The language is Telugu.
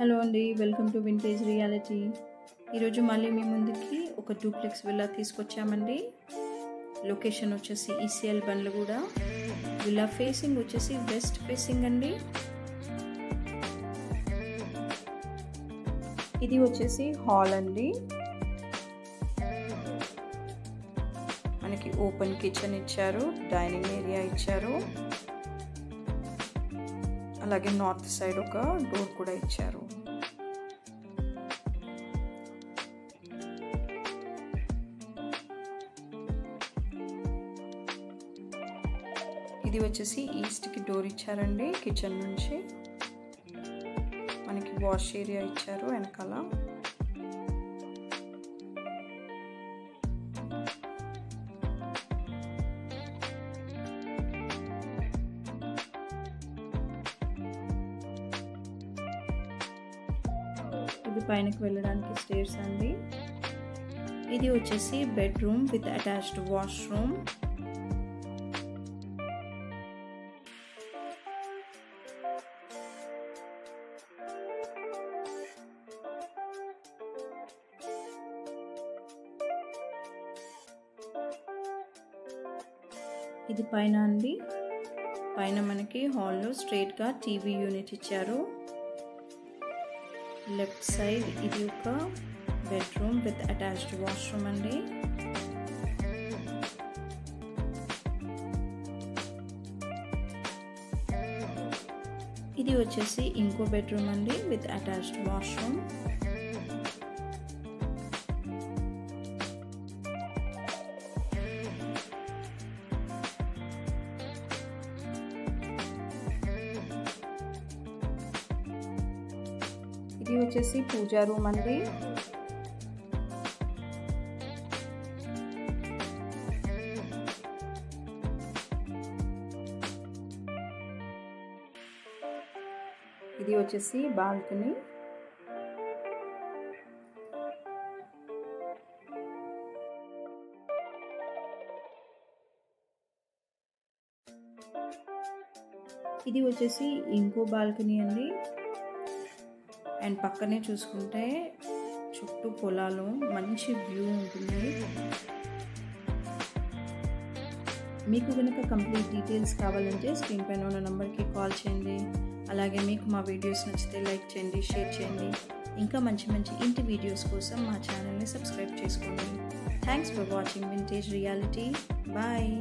హలో అండి, వెల్కమ్ టు వింటేజ్ రియాలిటీ. ఈరోజు మళ్ళీ మీ ముందుకి ఒక డూప్లెక్స్ విల్లా తీసుకొచ్చామండి. లొకేషన్ వచ్చేసి ఈసీఎల్ బండ్లగూడ. విల్లా ఫేసింగ్ వచ్చేసి వెస్ట్ ఫేసింగ్ అండి. ఇది వచ్చేసి హాల్ అండి. మనకి ఓపెన్ కిచెన్ ఇచ్చారు, డైనింగ్ ఏరియా ఇచ్చారు, అలాగే నార్త్ సైడ్ ఒక డోర్ కూడా ఇచ్చారు. ఇది వచ్చేసి ఈస్ట్కి డోర్ ఇచ్చారండి. కిచెన్ నుంచి మనకి వాష్ ఏరియా ఇచ్చారు వెనకాల. ఇది పైనకి వెళ్ళడానికి స్టేర్స్ అండి. ఇది వచ్చేసి బెడ్రూమ్ విత్ అటాచ్డ్ వాష్రూమ్. ఇది పైన అండి. పైన మనకి హాల్లో స్ట్రైట్గా టీవీ యూనిట్ ఇచ్చారు. లెఫ్ట్ సైడ్ ఇది ఒక బెడ్రూమ్ విత్ అటాచ్డ్ వాష్రూమ్ అండి. ఇది వచ్చేసి ఇంకో బెడ్రూమ్ అండి విత్ అటాచ్డ్ వాష్రూమ్. ఇది వచ్చేసి పూజా రూమ్ అండి. ఇది వచ్చేసి బాల్కనీ. ఇది వచ్చేసి ఇంకో బాల్కనీ అండి. అండ్ పక్కనే చూసుకుంటే చుట్టూ పొలాలు, మంచి వ్యూ ఉంటుంది. మీకు కనుక కంప్లీట్ డీటెయిల్స్ కావాలంటే స్క్రీన్ పైన ఉన్న నెంబర్కి కాల్ చేయండి. అలాగే మీకు మా వీడియోస్ నచ్చితే లైక్ చేయండి, షేర్ చేయండి. ఇంకా మంచి మంచి ఇంటి వీడియోస్ కోసం మా ఛానల్ని సబ్స్క్రైబ్ చేసుకోండి. Thanks for watching vintage reality. Bye.